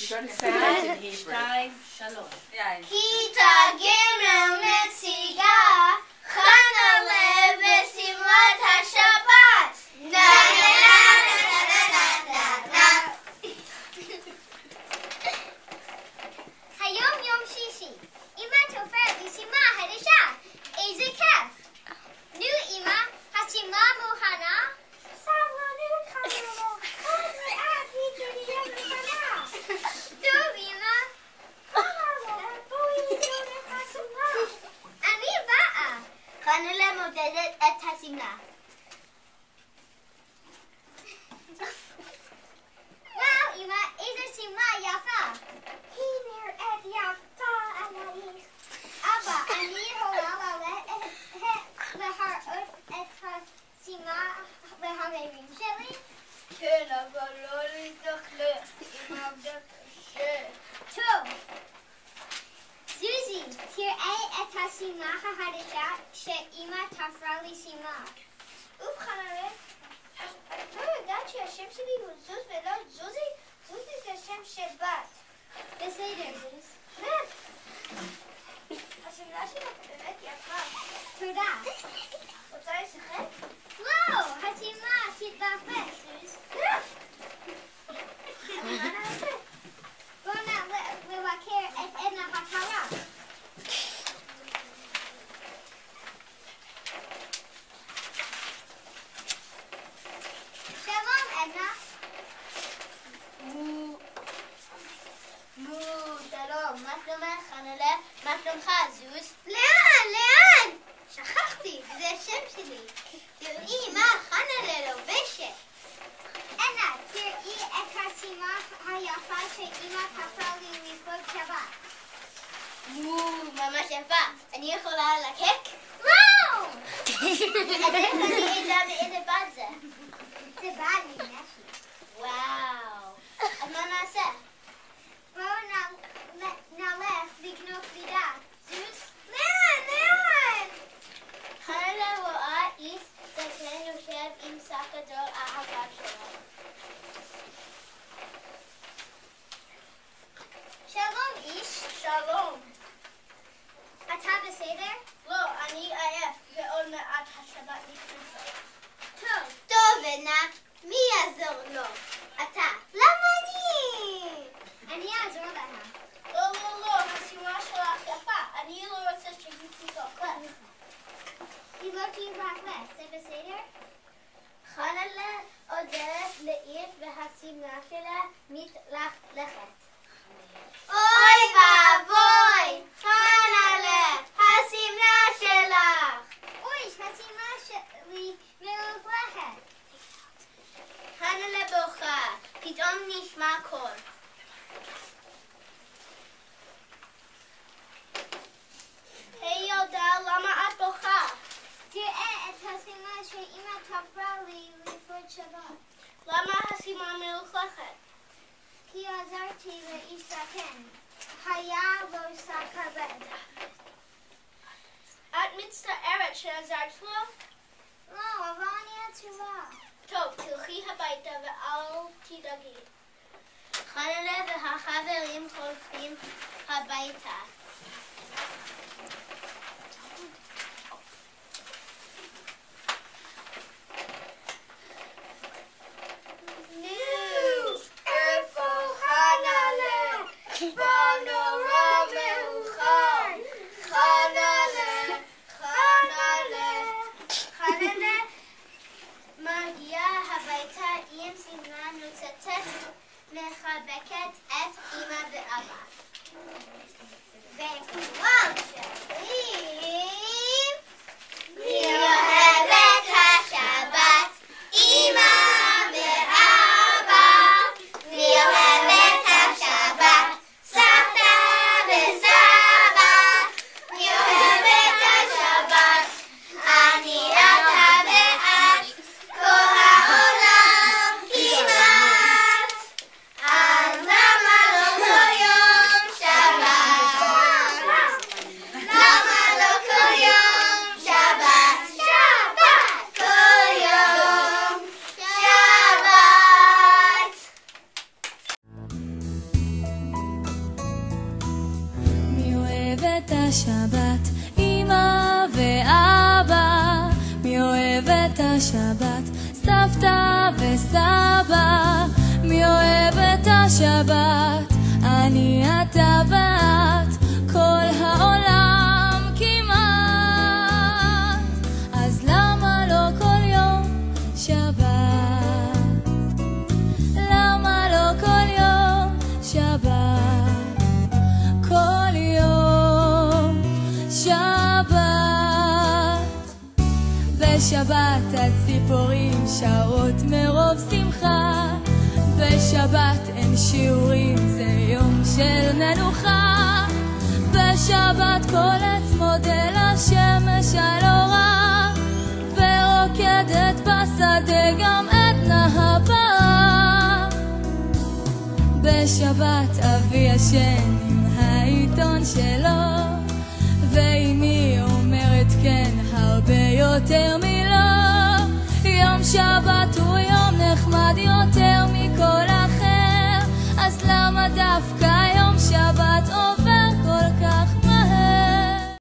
You got to say it in Hebrew. כיתה ג' מציגה חנה בשמלת השבת. היום יום שישי. אמא תופרת לי שמלה חדשה. איזה כיף. נו אמא, השמלה מוכנה? סבלנות חמודה. עוד מעט היא תהיה מוכנה. טוב אמא. אני באה. חנה מודדת את השמלה. וואו אמא, איזה שמלה יפה. היא נראית יפה עלייך. אבא, אני יכולה להראות את השמלה להורים שלי? כן, אבל לא להתדכלך. אמא עבדה קשה. טוב. זוזי, תראה את השמלה החדשה שאמא תפרה לי שמלה. אוף חנה, את לא יודעת שהשם שלי הוא זוז ולא זוזי? זוזי זה שם של בת. בסדר, זוז. השמלה שלך באמת יפה. תודה. רוצה לשחק? לא, השמלה תתלבש, זוז. מה נעשה? בוא נעלה לבקר את עדנה הקרה. שלום עדנה. שלום, מה שלומך חנלה? מה שלומך זוז? לאן? שכחתי, זה השם שלי. תראי מה חנלה לובשת. עדנה, תראי את השמלה היפה שאמא תפרה לי לכבוד שבת. ממש יפה. אני יכולה לקק? וואו! איך אני אדע מאיזה בת זה? זה בא לי משהו. וואו. אז מה נעשה? בואו נלך לקנות כבידה. זוז? לאן? חנה רואה איש זקן יושב עם שק גדול על הגב שלו. שלום איש. שלום. אתה בסדר? לא, אני עייף ועוד מעט השבת נכנסת. טוב עדנה, מי יעזור לו? אתה. למה אני? אני אעזור לה. לא, השמלה שלך יפה. אני לא רוצה שהיא תתאכלס. היא לא תתאכלס, זה בסדר? חנה עוזרת לאיש והשמלה שלה מתלכלכת. אוי ואבוי! חנה, השמלה שלך! אוי, השמלה שלי מלוכלכת. חנה בוכה, פתאום נשמע קול. היי ילדה, למה את בוכה? תראה את השמלה שאמא תפרה לי לכבוד שבת. למה השמלה מלוכלכת? כי עזרתי לאיש זקן. היה לו שק כבד. את מצטערת שעזרת לו? לא, אבל אני עצובה. טוב, תלכי הביתה ואל תדאגי. חנה והחברים הולכים הביתה. מחבקת את אמא ואבא. בשבת, אמא ואבא, מי אוהב את השבת? סבתא וסבא, מי אוהב את השבת? אני, אתה ואת, כל העולם כמעט. אז למה לא כל יום שבת? למה לא כל יום שבת? כל יום שבת. בשבת הציפורים שרות מרוב שמחה, בשבת אין שיעורים, זה יום של מנוחה. בשבת כל עץ מודה לשמש על אורה, ורוקדת בשדה גם עדנה הבאה. בשבת אבי ישן עם העיתון שלו, ואמי אומרת כן הרבה יותר מלא. יום שבת הוא יום נחמד יותר,